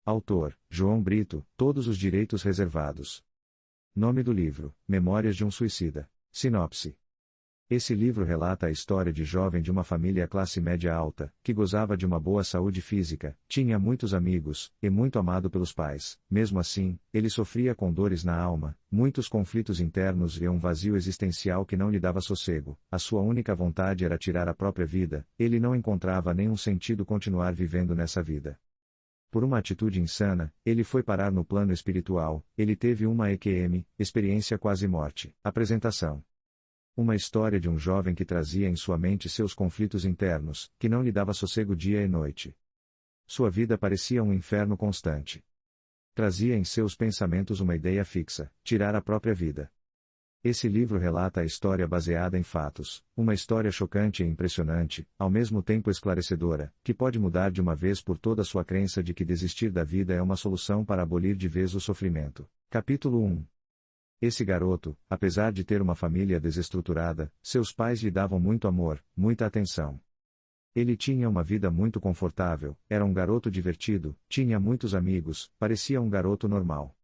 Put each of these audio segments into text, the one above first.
Autor: João Brito, todos os direitos reservados. Nome do livro: Memórias de um Suicida. Sinopse. Esse livro relata a história de jovem de uma família classe média alta, que gozava de uma boa saúde física, tinha muitos amigos, e muito amado pelos pais. Mesmo assim, ele sofria com dores na alma, muitos conflitos internos e um vazio existencial que não lhe dava sossego. A sua única vontade era tirar a própria vida, ele não encontrava nenhum sentido continuar vivendo nessa vida. Por uma atitude insana, ele foi parar no plano espiritual, ele teve uma EQM, experiência quase morte. Apresentação. Uma história de um jovem que trazia em sua mente seus conflitos internos, que não lhe dava sossego dia e noite. Sua vida parecia um inferno constante. Trazia em seus pensamentos uma ideia fixa: tirar a própria vida. Esse livro relata a história baseada em fatos, uma história chocante e impressionante, ao mesmo tempo esclarecedora, que pode mudar de uma vez por toda sua crença de que desistir da vida é uma solução para abolir de vez o sofrimento. Capítulo 1. Esse garoto, apesar de ter uma família desestruturada, seus pais lhe davam muito amor, muita atenção. Ele tinha uma vida muito confortável, era um garoto divertido, tinha muitos amigos, parecia um garoto normal.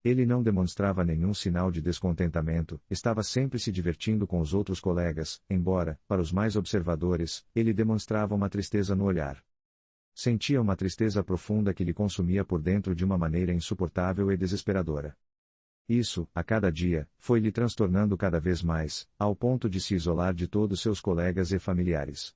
Ele não demonstrava nenhum sinal de descontentamento, estava sempre se divertindo com os outros colegas, embora, para os mais observadores, ele demonstrava uma tristeza no olhar. Sentia uma tristeza profunda que lhe consumia por dentro de uma maneira insuportável e desesperadora. Isso, a cada dia, foi lhe transtornando cada vez mais, ao ponto de se isolar de todos seus colegas e familiares.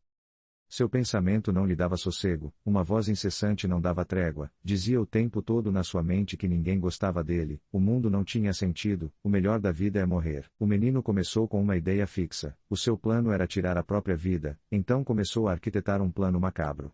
Seu pensamento não lhe dava sossego, uma voz incessante não dava trégua, dizia o tempo todo na sua mente que ninguém gostava dele, o mundo não tinha sentido, o melhor da vida é morrer. O menino começou com uma ideia fixa, o seu plano era tirar a própria vida, então começou a arquitetar um plano macabro.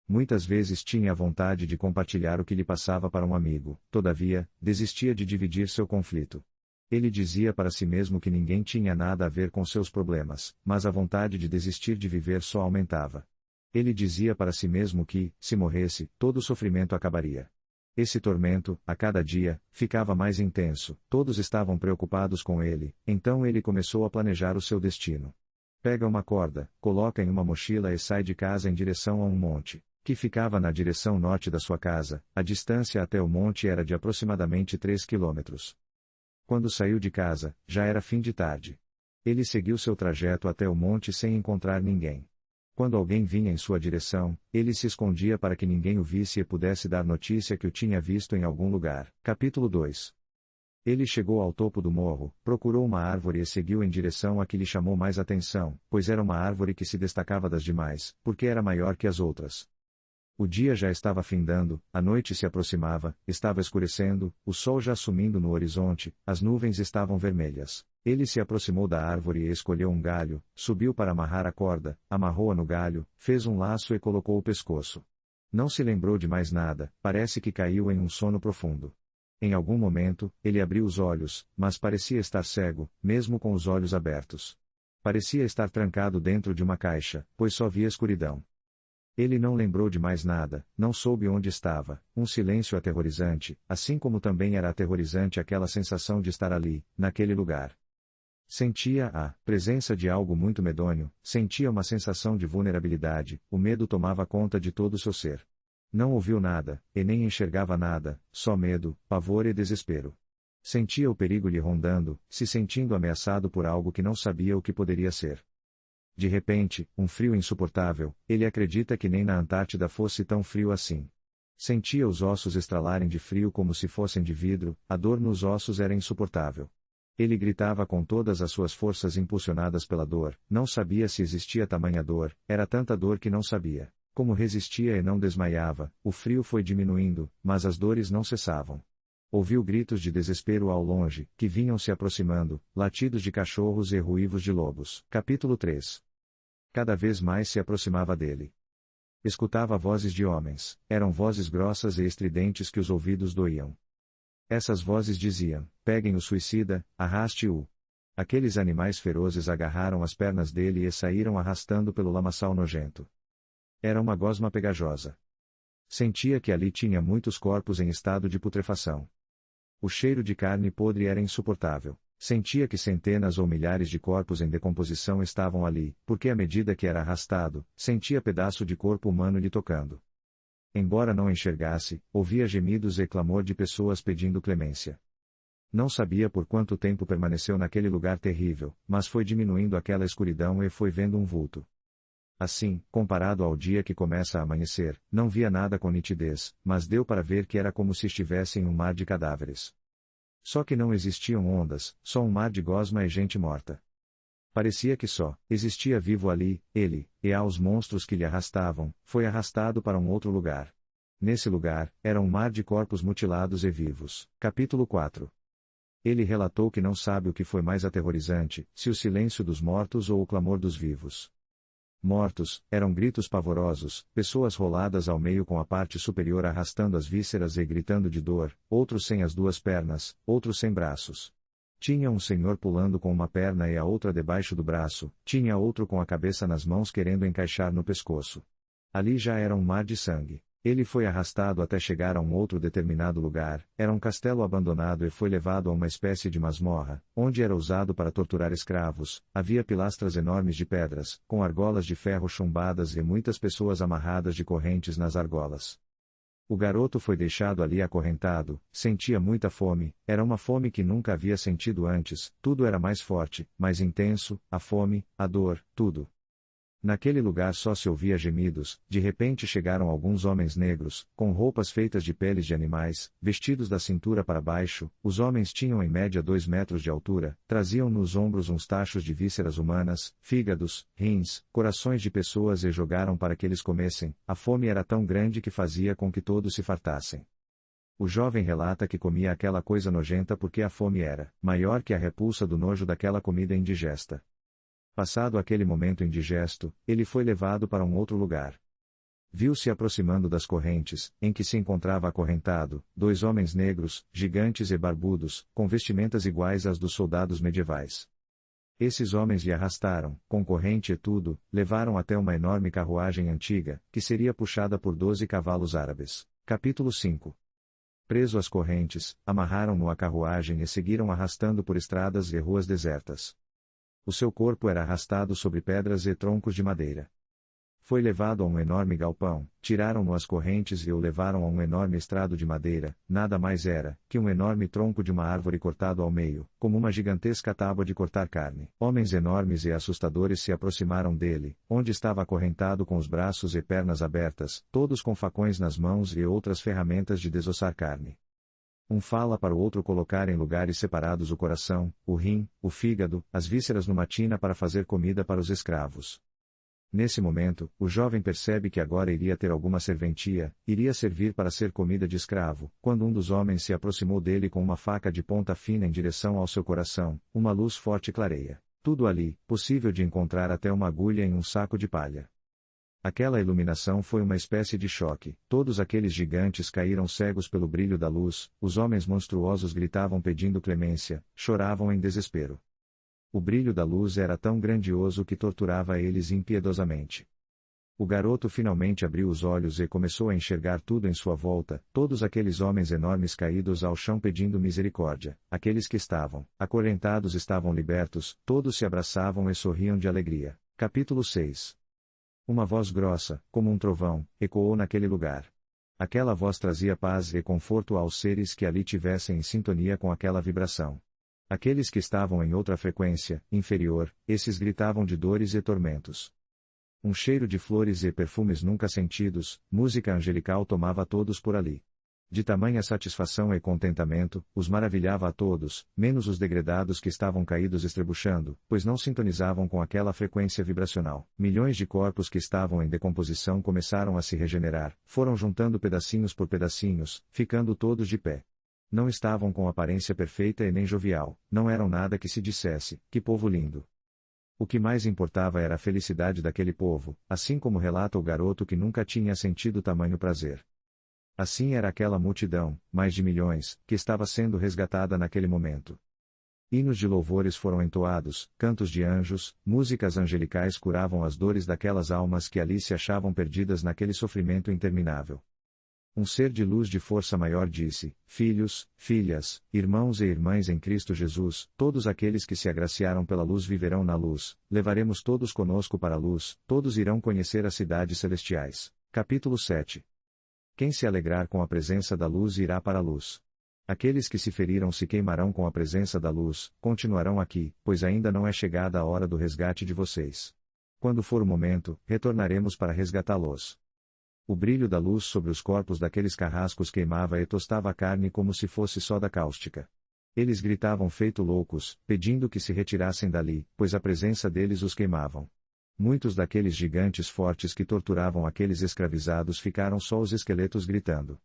Muitas vezes tinha a vontade de compartilhar o que lhe passava para um amigo, todavia, desistia de dividir seu conflito. Ele dizia para si mesmo que ninguém tinha nada a ver com seus problemas, mas a vontade de desistir de viver só aumentava. Ele dizia para si mesmo que, se morresse, todo o sofrimento acabaria. Esse tormento, a cada dia, ficava mais intenso, todos estavam preocupados com ele, então ele começou a planejar o seu destino. Pega uma corda, coloca em uma mochila e sai de casa em direção a um monte, que ficava na direção norte da sua casa. A distância até o monte era de aproximadamente 3 quilômetros. Quando saiu de casa, já era fim de tarde. Ele seguiu seu trajeto até o monte sem encontrar ninguém. Quando alguém vinha em sua direção, ele se escondia para que ninguém o visse e pudesse dar notícia que o tinha visto em algum lugar. Capítulo 2. Ele chegou ao topo do morro, procurou uma árvore e seguiu em direção a que lhe chamou mais atenção, pois era uma árvore que se destacava das demais, porque era maior que as outras. O dia já estava findando, a noite se aproximava, estava escurecendo, o sol já sumindo no horizonte, as nuvens estavam vermelhas. Ele se aproximou da árvore e escolheu um galho, subiu para amarrar a corda, amarrou-a no galho, fez um laço e colocou o pescoço. Não se lembrou de mais nada, parece que caiu em um sono profundo. Em algum momento, ele abriu os olhos, mas parecia estar cego, mesmo com os olhos abertos. Parecia estar trancado dentro de uma caixa, pois só via escuridão. Ele não lembrou de mais nada, não soube onde estava, um silêncio aterrorizante, assim como também era aterrorizante aquela sensação de estar ali, naquele lugar. Sentia a presença de algo muito medonho, sentia uma sensação de vulnerabilidade, o medo tomava conta de todo o seu ser. Não ouviu nada, e nem enxergava nada, só medo, pavor e desespero. Sentia o perigo lhe rondando, se sentindo ameaçado por algo que não sabia o que poderia ser. De repente, um frio insuportável, ele acredita que nem na Antártida fosse tão frio assim. Sentia os ossos estralarem de frio como se fossem de vidro, a dor nos ossos era insuportável. Ele gritava com todas as suas forças impulsionadas pela dor, não sabia se existia tamanha dor, era tanta dor que não sabia como resistia e não desmaiava. O frio foi diminuindo, mas as dores não cessavam. Ouviu gritos de desespero ao longe, que vinham se aproximando, latidos de cachorros e ruivos de lobos. Capítulo 3. Cada vez mais se aproximava dele. Escutava vozes de homens, eram vozes grossas e estridentes que os ouvidos doíam. Essas vozes diziam: peguem o suicida, arraste-o. Aqueles animais ferozes agarraram as pernas dele e saíram arrastando pelo lamaçal nojento. Era uma gosma pegajosa. Sentia que ali tinha muitos corpos em estado de putrefação. O cheiro de carne podre era insuportável. Sentia que centenas ou milhares de corpos em decomposição estavam ali, porque à medida que era arrastado, sentia pedaço de corpo humano lhe tocando. Embora não enxergasse, ouvia gemidos e clamor de pessoas pedindo clemência. Não sabia por quanto tempo permaneceu naquele lugar terrível, mas foi diminuindo aquela escuridão e foi vendo um vulto. Assim, comparado ao dia que começa a amanhecer, não via nada com nitidez, mas deu para ver que era como se estivesse em um mar de cadáveres. Só que não existiam ondas, só um mar de gosma e gente morta. Parecia que só existia vivo ali, ele, e aos monstros que lhe arrastavam, foi arrastado para um outro lugar. Nesse lugar, era um mar de corpos mutilados e vivos. Capítulo 4. Ele relatou que não sabe o que foi mais aterrorizante, se o silêncio dos mortos ou o clamor dos vivos. Mortos, eram gritos pavorosos, pessoas roladas ao meio com a parte superior arrastando as vísceras e gritando de dor, outros sem as duas pernas, outros sem braços. Tinha um senhor pulando com uma perna e a outra debaixo do braço, tinha outro com a cabeça nas mãos querendo encaixar no pescoço. Ali já era um mar de sangue. Ele foi arrastado até chegar a um outro determinado lugar, era um castelo abandonado e foi levado a uma espécie de masmorra, onde era usado para torturar escravos, havia pilastras enormes de pedras, com argolas de ferro chumbadas e muitas pessoas amarradas de correntes nas argolas. O garoto foi deixado ali acorrentado, sentia muita fome, era uma fome que nunca havia sentido antes, tudo era mais forte, mais intenso, a fome, a dor, tudo. Naquele lugar só se ouvia gemidos, de repente chegaram alguns homens negros, com roupas feitas de peles de animais, vestidos da cintura para baixo, os homens tinham em média 2 metros de altura, traziam nos ombros uns tachos de vísceras humanas, fígados, rins, corações de pessoas e jogaram para que eles comessem, a fome era tão grande que fazia com que todos se fartassem. O jovem relata que comia aquela coisa nojenta porque a fome era maior que a repulsa do nojo daquela comida indigesta. Passado aquele momento indigesto, ele foi levado para um outro lugar. Viu-se aproximando das correntes, em que se encontrava acorrentado, 2 homens negros, gigantes e barbudos, com vestimentas iguais às dos soldados medievais. Esses homens lhe arrastaram, com corrente e tudo, levaram até uma enorme carruagem antiga, que seria puxada por 12 cavalos árabes. Capítulo 5. Preso às correntes, amarraram-no à carruagem e seguiram arrastando por estradas e ruas desertas. O seu corpo era arrastado sobre pedras e troncos de madeira. Foi levado a um enorme galpão, tiraram-no as correntes e o levaram a um enorme estrado de madeira, nada mais era, que um enorme tronco de uma árvore cortado ao meio, como uma gigantesca tábua de cortar carne. Homens enormes e assustadores se aproximaram dele, onde estava acorrentado com os braços e pernas abertas, todos com facões nas mãos e outras ferramentas de desossar carne. Um fala para o outro colocar em lugares separados o coração, o rim, o fígado, as vísceras numa tina para fazer comida para os escravos. Nesse momento, o jovem percebe que agora iria ter alguma serventia, iria servir para ser comida de escravo, quando um dos homens se aproximou dele com uma faca de ponta fina em direção ao seu coração, uma luz forte clareia. Tudo ali, possível de encontrar até uma agulha em um saco de palha. Aquela iluminação foi uma espécie de choque, todos aqueles gigantes caíram cegos pelo brilho da luz, os homens monstruosos gritavam pedindo clemência, choravam em desespero. O brilho da luz era tão grandioso que torturava eles impiedosamente. O garoto finalmente abriu os olhos e começou a enxergar tudo em sua volta, todos aqueles homens enormes caídos ao chão pedindo misericórdia, aqueles que estavam acorrentados estavam libertos, todos se abraçavam e sorriam de alegria. Capítulo 6. Uma voz grossa, como um trovão, ecoou naquele lugar. Aquela voz trazia paz e conforto aos seres que ali tivessem em sintonia com aquela vibração. Aqueles que estavam em outra frequência, inferior, esses gritavam de dores e tormentos. Um cheiro de flores e perfumes nunca sentidos, música angelical tomava todos por ali. De tamanha satisfação e contentamento, os maravilhava a todos, menos os degredados que estavam caídos estrebuchando, pois não sintonizavam com aquela frequência vibracional. Milhões de corpos que estavam em decomposição começaram a se regenerar, foram juntando pedacinhos por pedacinhos, ficando todos de pé. Não estavam com aparência perfeita e nem jovial, não eram nada que se dissesse, que povo lindo. O que mais importava era a felicidade daquele povo, assim como relata o garoto que nunca tinha sentido tamanho prazer. Assim era aquela multidão, mais de milhões, que estava sendo resgatada naquele momento. Hinos de louvores foram entoados, cantos de anjos, músicas angelicais curavam as dores daquelas almas que ali se achavam perdidas naquele sofrimento interminável. Um ser de luz de força maior disse: Filhos, filhas, irmãos e irmãs em Cristo Jesus, todos aqueles que se agraciaram pela luz viverão na luz, levaremos todos conosco para a luz, todos irão conhecer as cidades celestiais. Capítulo 7. Quem se alegrar com a presença da luz irá para a luz. Aqueles que se feriram se queimarão com a presença da luz, continuarão aqui, pois ainda não é chegada a hora do resgate de vocês. Quando for o momento, retornaremos para resgatá-los. O brilho da luz sobre os corpos daqueles carrascos queimava e tostava a carne como se fosse soda cáustica. Eles gritavam feito loucos, pedindo que se retirassem dali, pois a presença deles os queimavam. Muitos daqueles gigantes fortes que torturavam aqueles escravizados ficaram só os esqueletos gritando.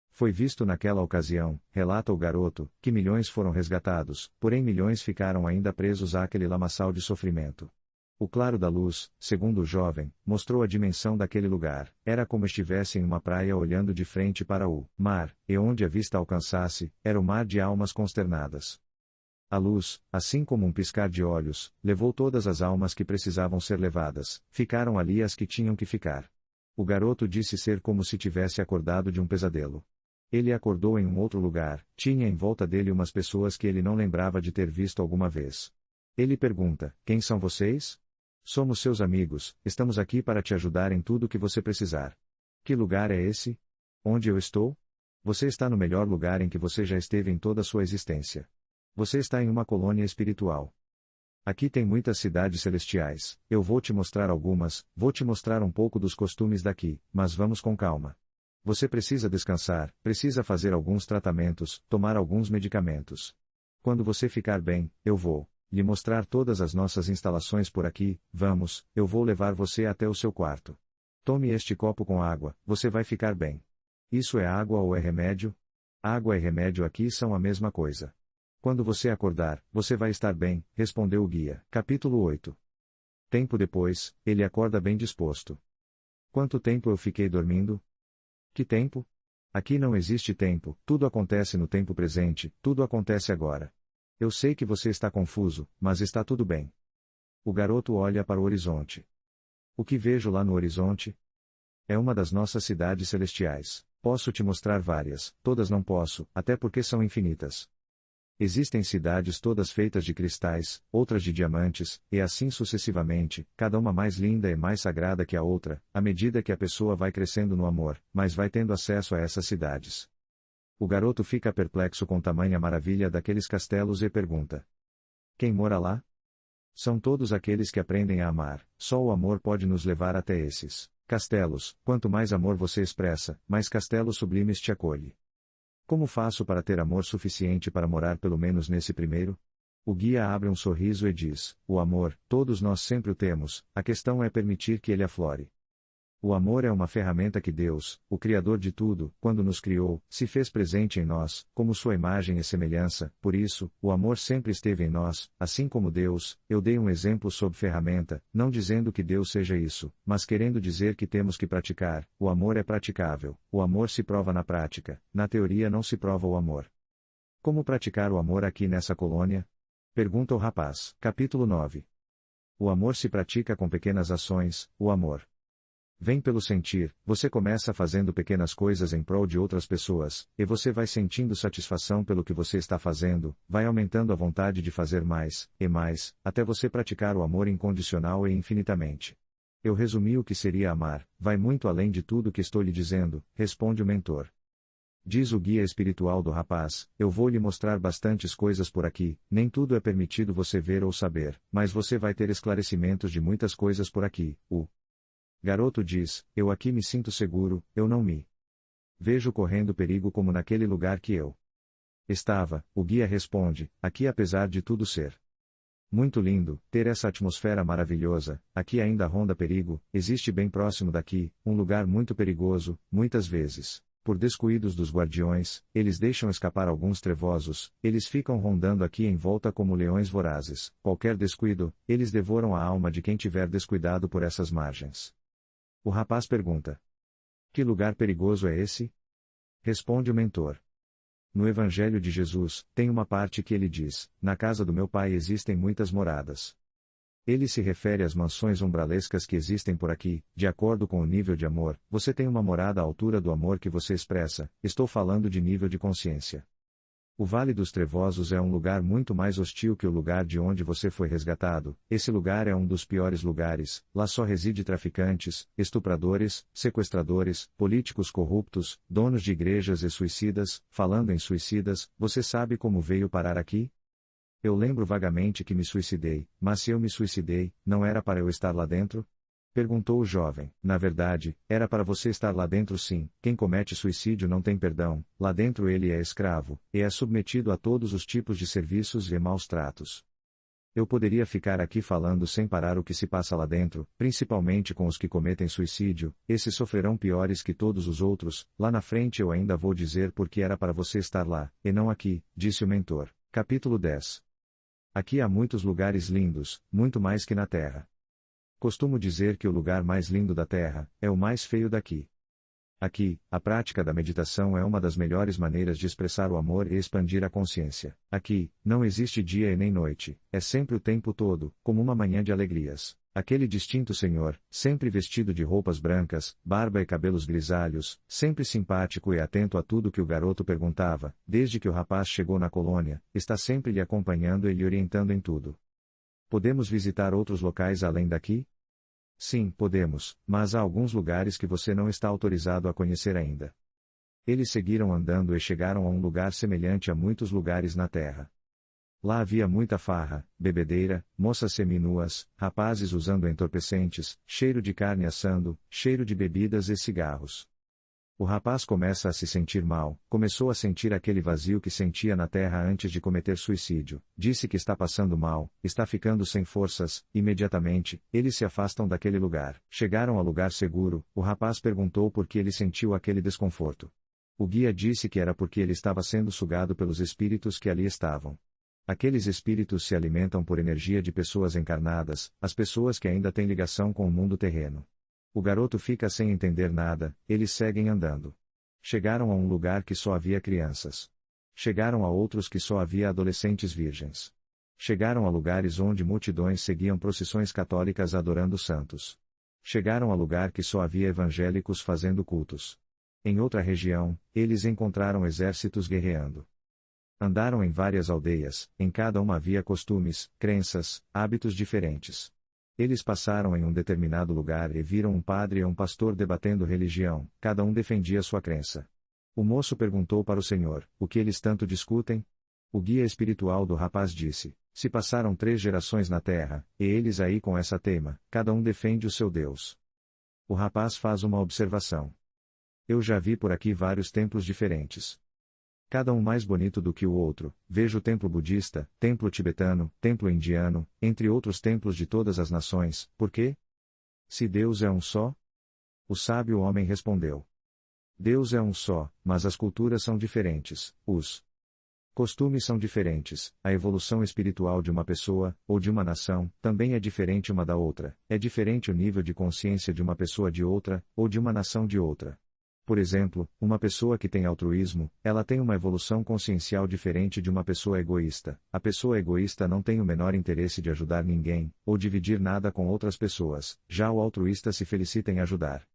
Foi visto naquela ocasião, relata o garoto, que milhões foram resgatados, porém milhões ficaram ainda presos àquele lamaçal de sofrimento. O claro da luz, segundo o jovem, mostrou a dimensão daquele lugar, era como estivesse em uma praia olhando de frente para o mar, e onde a vista alcançasse, era o mar de almas consternadas. A luz, assim como um piscar de olhos, levou todas as almas que precisavam ser levadas, ficaram ali as que tinham que ficar. O garoto disse ser como se tivesse acordado de um pesadelo. Ele acordou em um outro lugar, tinha em volta dele umas pessoas que ele não lembrava de ter visto alguma vez. Ele pergunta: quem são vocês? Somos seus amigos, estamos aqui para te ajudar em tudo o que você precisar. Que lugar é esse? Onde eu estou? Você está no melhor lugar em que você já esteve em toda a sua existência. Você está em uma colônia espiritual. Aqui tem muitas cidades celestiais, eu vou te mostrar algumas, vou te mostrar um pouco dos costumes daqui, mas vamos com calma. Você precisa descansar, precisa fazer alguns tratamentos, tomar alguns medicamentos. Quando você ficar bem, eu vou lhe mostrar todas as nossas instalações por aqui, vamos, eu vou levar você até o seu quarto. Tome este copo com água, você vai ficar bem. Isso é água ou é remédio? Água e remédio aqui são a mesma coisa. Quando você acordar, você vai estar bem, respondeu o guia. Capítulo 8. Tempo depois, ele acorda bem disposto. Quanto tempo eu fiquei dormindo? Que tempo? Aqui não existe tempo, tudo acontece no tempo presente, tudo acontece agora. Eu sei que você está confuso, mas está tudo bem. O garoto olha para o horizonte. O que vejo lá no horizonte? É uma das nossas cidades celestiais. Posso te mostrar várias, todas não posso, até porque são infinitas. Existem cidades todas feitas de cristais, outras de diamantes, e assim sucessivamente, cada uma mais linda e mais sagrada que a outra, à medida que a pessoa vai crescendo no amor, mas vai tendo acesso a essas cidades. O garoto fica perplexo com tamanha maravilha daqueles castelos e pergunta: quem mora lá? São todos aqueles que aprendem a amar, só o amor pode nos levar até esses castelos. Quanto mais amor você expressa, mais castelos sublimes te acolhe. Como faço para ter amor suficiente para morar pelo menos nesse primeiro? O guia abre um sorriso e diz: o amor, todos nós sempre o temos, a questão é permitir que ele aflore. O amor é uma ferramenta que Deus, o Criador de tudo, quando nos criou, se fez presente em nós, como sua imagem e semelhança, por isso, o amor sempre esteve em nós, assim como Deus. Eu dei um exemplo sobre ferramenta, não dizendo que Deus seja isso, mas querendo dizer que temos que praticar. O amor é praticável, o amor se prova na prática, na teoria não se prova o amor. Como praticar o amor aqui nessa colônia? Pergunta o rapaz. Capítulo 9. O amor se pratica com pequenas ações, o amor vem pelo sentir, você começa fazendo pequenas coisas em prol de outras pessoas, e você vai sentindo satisfação pelo que você está fazendo, vai aumentando a vontade de fazer mais, e mais, até você praticar o amor incondicional e infinitamente. Eu resumi o que seria amar, vai muito além de tudo que estou lhe dizendo, responde o mentor. Diz o guia espiritual do rapaz: eu vou lhe mostrar bastantes coisas por aqui, nem tudo é permitido você ver ou saber, mas você vai ter esclarecimentos de muitas coisas por aqui. O garoto diz: eu aqui me sinto seguro, eu não me vejo correndo perigo como naquele lugar que eu estava. O guia responde: aqui apesar de tudo ser muito lindo, ter essa atmosfera maravilhosa, aqui ainda ronda perigo, existe bem próximo daqui, um lugar muito perigoso, muitas vezes, por descuidos dos guardiões, eles deixam escapar alguns trevosos, eles ficam rondando aqui em volta como leões vorazes, qualquer descuido, eles devoram a alma de quem tiver descuidado por essas margens. O rapaz pergunta: que lugar perigoso é esse? Responde o mentor. No Evangelho de Jesus, tem uma parte que ele diz: na casa do meu pai existem muitas moradas. Ele se refere às mansões umbralescas que existem por aqui, de acordo com o nível de amor, você tem uma morada à altura do amor que você expressa, estou falando de nível de consciência. O Vale dos Trevosos é um lugar muito mais hostil que o lugar de onde você foi resgatado. Esse lugar é um dos piores lugares, lá só reside traficantes, estupradores, sequestradores, políticos corruptos, donos de igrejas e suicidas. Falando em suicidas, você sabe como veio parar aqui? Eu lembro vagamente que me suicidei, mas se eu me suicidei, não era para eu estar lá dentro? Perguntou o jovem. Na verdade, era para você estar lá dentro sim. Quem comete suicídio não tem perdão, lá dentro ele é escravo, e é submetido a todos os tipos de serviços e maus tratos. Eu poderia ficar aqui falando sem parar o que se passa lá dentro, principalmente com os que cometem suicídio, esses sofrerão piores que todos os outros. Lá na frente eu ainda vou dizer por que era para você estar lá, e não aqui, disse o mentor. Capítulo 10. Aqui há muitos lugares lindos, muito mais que na Terra. Costumo dizer que o lugar mais lindo da Terra é o mais feio daqui. Aqui, a prática da meditação é uma das melhores maneiras de expressar o amor e expandir a consciência. Aqui, não existe dia e nem noite, é sempre o tempo todo, como uma manhã de alegrias. Aquele distinto senhor, sempre vestido de roupas brancas, barba e cabelos grisalhos, sempre simpático e atento a tudo que o garoto perguntava, desde que o rapaz chegou na colônia, está sempre lhe acompanhando e lhe orientando em tudo. Podemos visitar outros locais além daqui? Sim, podemos, mas há alguns lugares que você não está autorizado a conhecer ainda. Eles seguiram andando e chegaram a um lugar semelhante a muitos lugares na Terra. Lá havia muita farra, bebedeira, moças seminuas, rapazes usando entorpecentes, cheiro de carne assando, cheiro de bebidas e cigarros. O rapaz começa a se sentir mal, começou a sentir aquele vazio que sentia na terra antes de cometer suicídio, disse que está passando mal, está ficando sem forças. Imediatamente, eles se afastam daquele lugar. Chegaram ao lugar seguro, o rapaz perguntou por que ele sentiu aquele desconforto. O guia disse que era porque ele estava sendo sugado pelos espíritos que ali estavam. Aqueles espíritos se alimentam por energia de pessoas encarnadas, as pessoas que ainda têm ligação com o mundo terreno. O garoto fica sem entender nada, eles seguem andando. Chegaram a um lugar que só havia crianças. Chegaram a outros que só havia adolescentes virgens. Chegaram a lugares onde multidões seguiam procissões católicas adorando santos. Chegaram a lugar que só havia evangélicos fazendo cultos. Em outra região, eles encontraram exércitos guerreando. Andaram em várias aldeias, em cada uma havia costumes, crenças, hábitos diferentes. Eles passaram em um determinado lugar e viram um padre e um pastor debatendo religião, cada um defendia sua crença. O moço perguntou para o senhor, o que eles tanto discutem? O guia espiritual do rapaz disse, se passaram 3 gerações na terra, e eles aí com essa teima, cada um defende o seu Deus. O rapaz faz uma observação. Eu já vi por aqui vários templos diferentes. Cada um mais bonito do que o outro, vejo templo budista, templo tibetano, templo indiano, entre outros templos de todas as nações. Por quê? Se Deus é um só? O sábio homem respondeu. Deus é um só, mas as culturas são diferentes, os costumes são diferentes, a evolução espiritual de uma pessoa, ou de uma nação, também é diferente uma da outra, é diferente o nível de consciência de uma pessoa de outra, ou de uma nação de outra. Por exemplo, uma pessoa que tem altruísmo, ela tem uma evolução consciencial diferente de uma pessoa egoísta. A pessoa egoísta não tem o menor interesse de ajudar ninguém, ou dividir nada com outras pessoas, já o altruísta se felicita em ajudar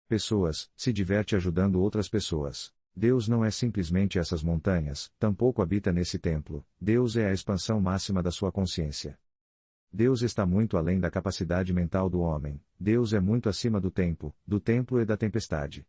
pessoas, se diverte ajudando outras pessoas. Deus não é simplesmente essas montanhas, tampouco habita nesse templo, Deus é a expansão máxima da sua consciência. Deus está muito além da capacidade mental do homem, Deus é muito acima do templo e da tempestade.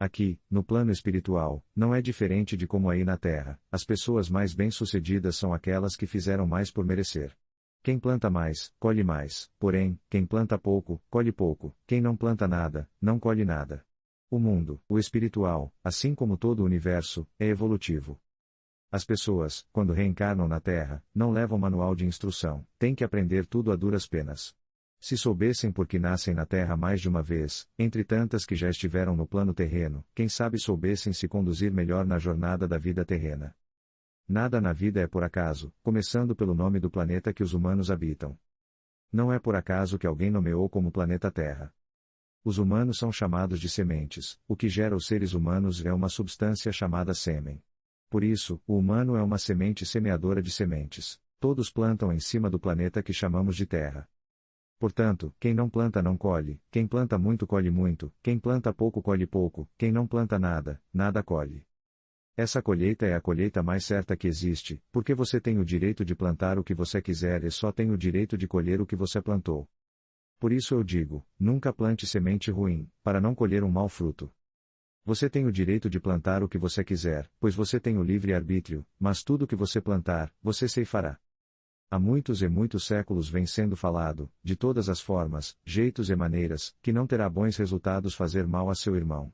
Aqui, no plano espiritual, não é diferente de como aí na Terra, as pessoas mais bem-sucedidas são aquelas que fizeram mais por merecer. Quem planta mais, colhe mais, porém, quem planta pouco, colhe pouco, quem não planta nada, não colhe nada. O mundo, o espiritual, assim como todo o universo, é evolutivo. As pessoas, quando reencarnam na Terra, não levam manual de instrução, têm que aprender tudo a duras penas. Se soubessem por que nascem na Terra mais de uma vez, entre tantas que já estiveram no plano terreno, quem sabe soubessem se conduzir melhor na jornada da vida terrena. Nada na vida é por acaso, começando pelo nome do planeta que os humanos habitam. Não é por acaso que alguém nomeou como planeta Terra. Os humanos são chamados de sementes, o que gera os seres humanos é uma substância chamada sêmen. Por isso, o humano é uma semente semeadora de sementes. Todos plantam em cima do planeta que chamamos de Terra. Portanto, quem não planta não colhe, quem planta muito colhe muito, quem planta pouco colhe pouco, quem não planta nada, nada colhe. Essa colheita é a colheita mais certa que existe, porque você tem o direito de plantar o que você quiser e só tem o direito de colher o que você plantou. Por isso eu digo, nunca plante semente ruim, para não colher um mau fruto. Você tem o direito de plantar o que você quiser, pois você tem o livre arbítrio, mas tudo que você plantar, você ceifará. Há muitos e muitos séculos vem sendo falado, de todas as formas, jeitos e maneiras, que não terá bons resultados fazer mal a seu irmão.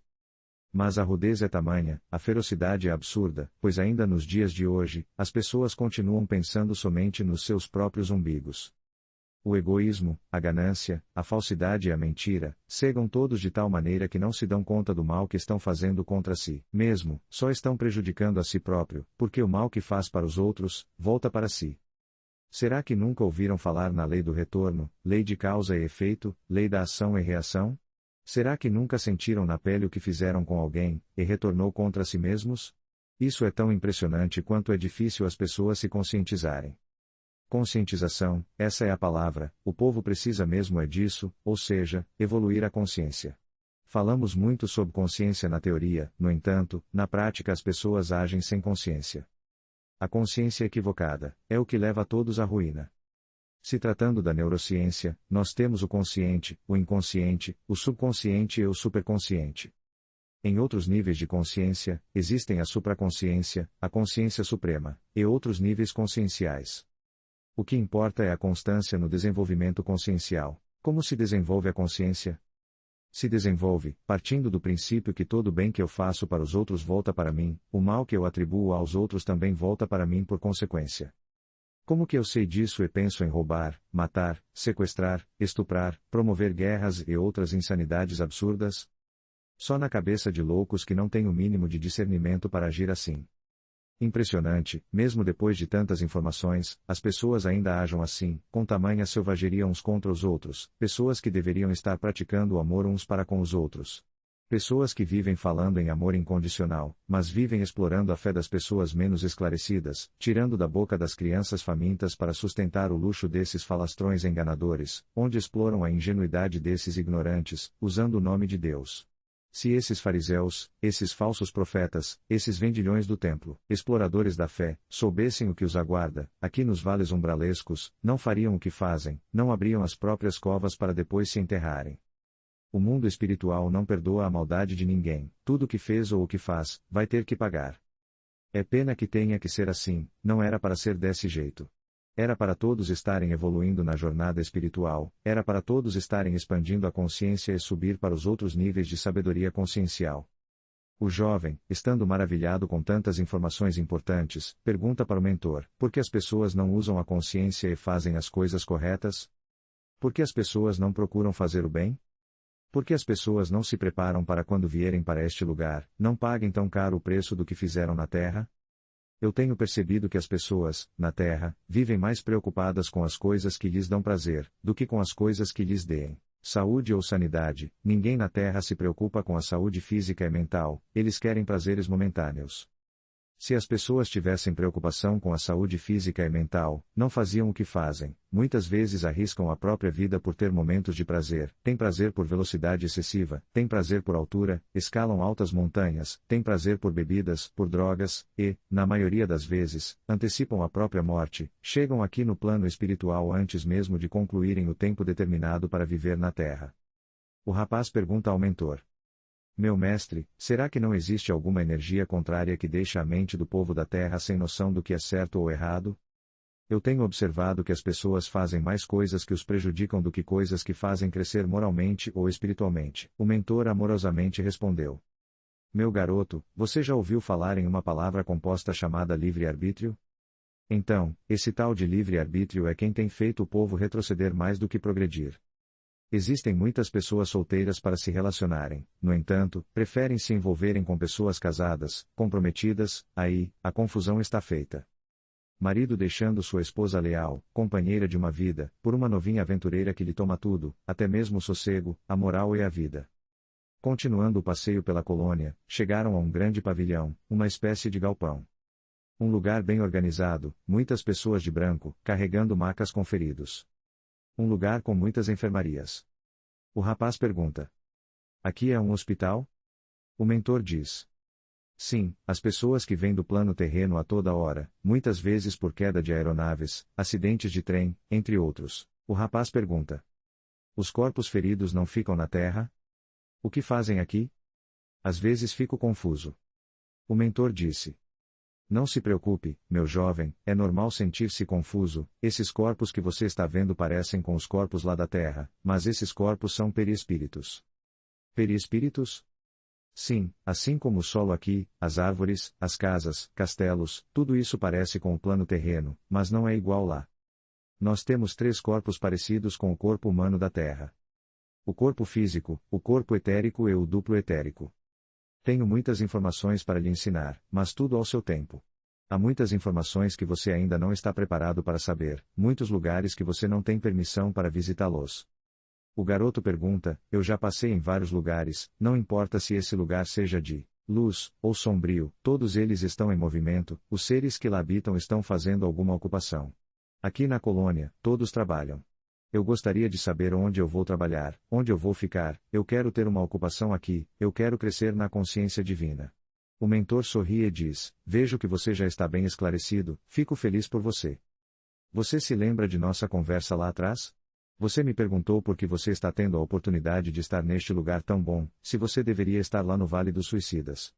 Mas a rudeza é tamanha, a ferocidade é absurda, pois ainda nos dias de hoje, as pessoas continuam pensando somente nos seus próprios umbigos. O egoísmo, a ganância, a falsidade e a mentira, cegam todos de tal maneira que não se dão conta do mal que estão fazendo contra si mesmo, só estão prejudicando a si próprio, porque o mal que faz para os outros, volta para si. Será que nunca ouviram falar na lei do retorno, lei de causa e efeito, lei da ação e reação? Será que nunca sentiram na pele o que fizeram com alguém, e retornou contra si mesmos? Isso é tão impressionante quanto é difícil as pessoas se conscientizarem. Conscientização, essa é a palavra, o povo precisa mesmo é disso, ou seja, evoluir a consciência. Falamos muito sobre consciência na teoria, no entanto, na prática as pessoas agem sem consciência. A consciência equivocada é o que leva todos à ruína. Se tratando da neurociência, nós temos o consciente, o inconsciente, o subconsciente e o superconsciente. Em outros níveis de consciência, existem a supraconsciência, a consciência suprema, e outros níveis conscienciais. O que importa é a constância no desenvolvimento consciencial. Como se desenvolve a consciência? Se desenvolve, partindo do princípio que todo bem que eu faço para os outros volta para mim, o mal que eu atribuo aos outros também volta para mim por consequência. Como que eu sei disso e penso em roubar, matar, sequestrar, estuprar, promover guerras e outras insanidades absurdas? Só na cabeça de loucos que não têm o mínimo de discernimento para agir assim. Impressionante, mesmo depois de tantas informações, as pessoas ainda agem assim, com tamanha selvageria uns contra os outros, pessoas que deveriam estar praticando o amor uns para com os outros. Pessoas que vivem falando em amor incondicional, mas vivem explorando a fé das pessoas menos esclarecidas, tirando da boca das crianças famintas para sustentar o luxo desses falastrões enganadores, onde exploram a ingenuidade desses ignorantes, usando o nome de Deus. Se esses fariseus, esses falsos profetas, esses vendilhões do templo, exploradores da fé, soubessem o que os aguarda, aqui nos vales umbralescos, não fariam o que fazem, não abriam as próprias covas para depois se enterrarem. O mundo espiritual não perdoa a maldade de ninguém, tudo o que fez ou o que faz, vai ter que pagar. É pena que tenha que ser assim, não era para ser desse jeito. Era para todos estarem evoluindo na jornada espiritual, era para todos estarem expandindo a consciência e subir para os outros níveis de sabedoria consciencial. O jovem, estando maravilhado com tantas informações importantes, pergunta para o mentor: por que as pessoas não usam a consciência e fazem as coisas corretas? Por que as pessoas não procuram fazer o bem? Por que as pessoas não se preparam para quando vierem para este lugar, não paguem tão caro o preço do que fizeram na Terra? Eu tenho percebido que as pessoas, na Terra, vivem mais preocupadas com as coisas que lhes dão prazer, do que com as coisas que lhes deem saúde ou sanidade. Ninguém na Terra se preocupa com a saúde física e mental, eles querem prazeres momentâneos. Se as pessoas tivessem preocupação com a saúde física e mental, não faziam o que fazem, muitas vezes arriscam a própria vida por ter momentos de prazer, têm prazer por velocidade excessiva, têm prazer por altura, escalam altas montanhas, têm prazer por bebidas, por drogas, e, na maioria das vezes, antecipam a própria morte, chegam aqui no plano espiritual antes mesmo de concluírem o tempo determinado para viver na Terra. O rapaz pergunta ao mentor: meu mestre, será que não existe alguma energia contrária que deixa a mente do povo da Terra sem noção do que é certo ou errado? Eu tenho observado que as pessoas fazem mais coisas que os prejudicam do que coisas que fazem crescer moralmente ou espiritualmente. O mentor amorosamente respondeu: meu garoto, você já ouviu falar em uma palavra composta chamada livre-arbítrio? Então, esse tal de livre-arbítrio é quem tem feito o povo retroceder mais do que progredir. Existem muitas pessoas solteiras para se relacionarem, no entanto, preferem se envolverem com pessoas casadas, comprometidas, aí, a confusão está feita. Marido deixando sua esposa leal, companheira de uma vida, por uma novinha aventureira que lhe toma tudo, até mesmo o sossego, a moral e a vida. Continuando o passeio pela colônia, chegaram a um grande pavilhão, uma espécie de galpão. Um lugar bem organizado, muitas pessoas de branco, carregando macas com feridos. Um lugar com muitas enfermarias. O rapaz pergunta: aqui é um hospital? O mentor diz: Sim, as pessoas que vêm do plano terreno a toda hora, muitas vezes por queda de aeronaves, acidentes de trem, entre outros. O rapaz pergunta: os corpos feridos não ficam na terra? O que fazem aqui? Às vezes fico confuso. O mentor disse: não se preocupe, meu jovem, é normal sentir-se confuso, esses corpos que você está vendo parecem com os corpos lá da terra, mas esses corpos são perispíritos. Perispíritos? Sim, assim como o solo aqui, as árvores, as casas, castelos, tudo isso parece com o plano terreno, mas não é igual lá. Nós temos 3 corpos parecidos com o corpo humano da Terra: o corpo físico, o corpo etérico e o duplo etérico. Tenho muitas informações para lhe ensinar, mas tudo ao seu tempo. Há muitas informações que você ainda não está preparado para saber, muitos lugares que você não tem permissão para visitá-los. O garoto pergunta: eu já passei em vários lugares, não importa se esse lugar seja de luz ou sombrio, todos eles estão em movimento, os seres que lá habitam estão fazendo alguma ocupação. Aqui na colônia, todos trabalham. Eu gostaria de saber onde eu vou trabalhar, onde eu vou ficar, eu quero ter uma ocupação aqui, eu quero crescer na consciência divina. O mentor sorri e diz: vejo que você já está bem esclarecido, fico feliz por você. Você se lembra de nossa conversa lá atrás? Você me perguntou por que você está tendo a oportunidade de estar neste lugar tão bom, se você deveria estar lá no Vale dos Suicidas.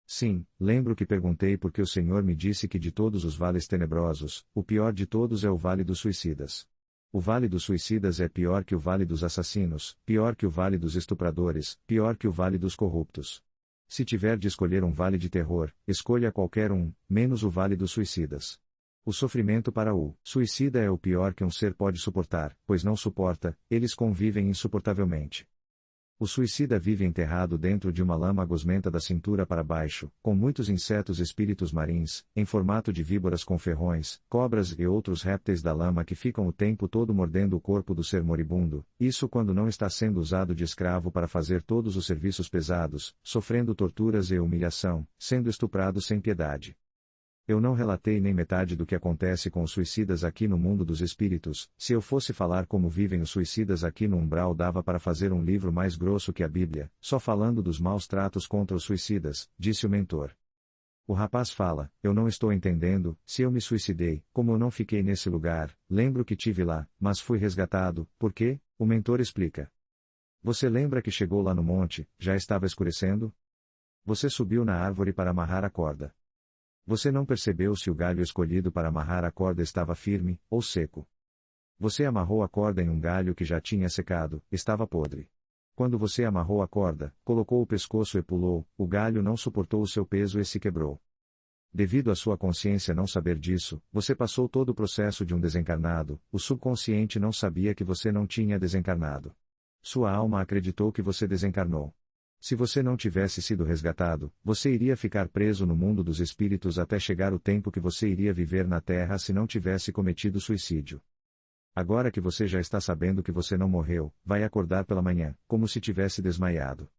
Sim, lembro que perguntei porque o Senhor me disse que de todos os vales tenebrosos, o pior de todos é o Vale dos Suicidas. O Vale dos Suicidas é pior que o Vale dos Assassinos, pior que o Vale dos Estupradores, pior que o Vale dos Corruptos. Se tiver de escolher um vale de terror, escolha qualquer um, menos o Vale dos Suicidas. O sofrimento para o suicida é o pior que um ser pode suportar, pois não suporta, eles convivem insuportavelmente. O suicida vive enterrado dentro de uma lama gosmenta da cintura para baixo, com muitos insetos espíritos marins, em formato de víboras com ferrões, cobras e outros répteis da lama que ficam o tempo todo mordendo o corpo do ser moribundo, isso quando não está sendo usado de escravo para fazer todos os serviços pesados, sofrendo torturas e humilhação, sendo estuprado sem piedade. Eu não relatei nem metade do que acontece com os suicidas aqui no mundo dos espíritos, se eu fosse falar como vivem os suicidas aqui no umbral dava para fazer um livro mais grosso que a Bíblia, só falando dos maus tratos contra os suicidas, disse o mentor. O rapaz fala: eu não estou entendendo, se eu me suicidei, como eu não fiquei nesse lugar, lembro que tive lá, mas fui resgatado, por quê? O mentor explica. Você lembra que chegou lá no monte, já estava escurecendo? Você subiu na árvore para amarrar a corda. Você não percebeu se o galho escolhido para amarrar a corda estava firme, ou seco. Você amarrou a corda em um galho que já tinha secado, estava podre. Quando você amarrou a corda, colocou o pescoço e pulou, o galho não suportou o seu peso e se quebrou. Devido à sua consciência não saber disso, você passou todo o processo de um desencarnado, o subconsciente não sabia que você não tinha desencarnado. Sua alma acreditou que você desencarnou. Se você não tivesse sido resgatado, você iria ficar preso no mundo dos espíritos até chegar o tempo que você iria viver na Terra se não tivesse cometido suicídio. Agora que você já está sabendo que você não morreu, vai acordar pela manhã, como se tivesse desmaiado.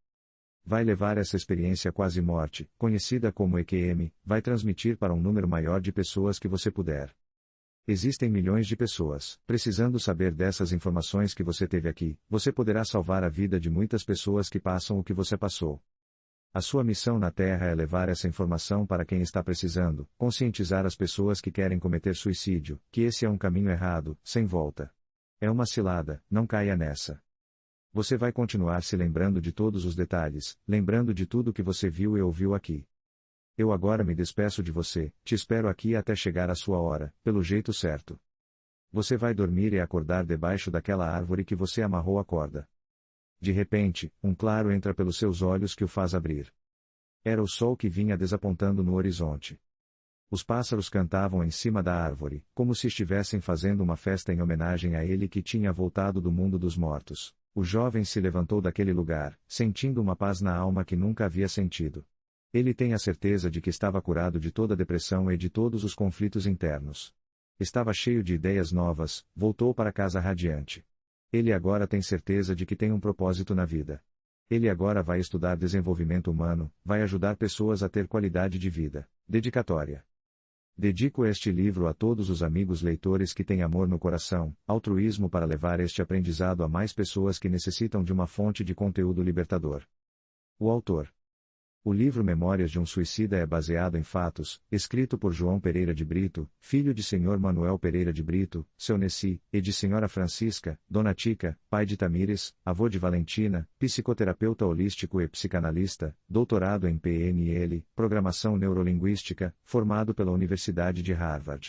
Vai levar essa experiência quase morte, conhecida como EQM, vai transmitir para um número maior de pessoas que você puder. Existem milhões de pessoas, precisando saber dessas informações que você teve aqui, você poderá salvar a vida de muitas pessoas que passam o que você passou. A sua missão na Terra é levar essa informação para quem está precisando, conscientizar as pessoas que querem cometer suicídio, que esse é um caminho errado, sem volta. É uma cilada, não caia nessa. Você vai continuar se lembrando de todos os detalhes, lembrando de tudo que você viu e ouviu aqui. Eu agora me despeço de você, te espero aqui até chegar a sua hora, pelo jeito certo. Você vai dormir e acordar debaixo daquela árvore que você amarrou a corda. De repente, um claro entra pelos seus olhos que o faz abrir. Era o sol que vinha desapontando no horizonte. Os pássaros cantavam em cima da árvore, como se estivessem fazendo uma festa em homenagem a ele que tinha voltado do mundo dos mortos. O jovem se levantou daquele lugar, sentindo uma paz na alma que nunca havia sentido. Ele tem a certeza de que estava curado de toda a depressão e de todos os conflitos internos. Estava cheio de ideias novas, voltou para casa radiante. Ele agora tem certeza de que tem um propósito na vida. Ele agora vai estudar desenvolvimento humano, vai ajudar pessoas a ter qualidade de vida. Dedicatória. Dedico este livro a todos os amigos leitores que têm amor no coração, altruísmo para levar este aprendizado a mais pessoas que necessitam de uma fonte de conteúdo libertador. O autor. O livro Memórias de um Suicida é baseado em fatos, escrito por João Pereira de Brito, filho de Sr. Manuel Pereira de Brito, seu Nessi, e de Sra. Francisca, Dona Tica, pai de Tamires, avô de Valentina, psicoterapeuta holístico e psicanalista, doutorado em PNL, Programação Neurolinguística, formado pela Universidade de Harvard.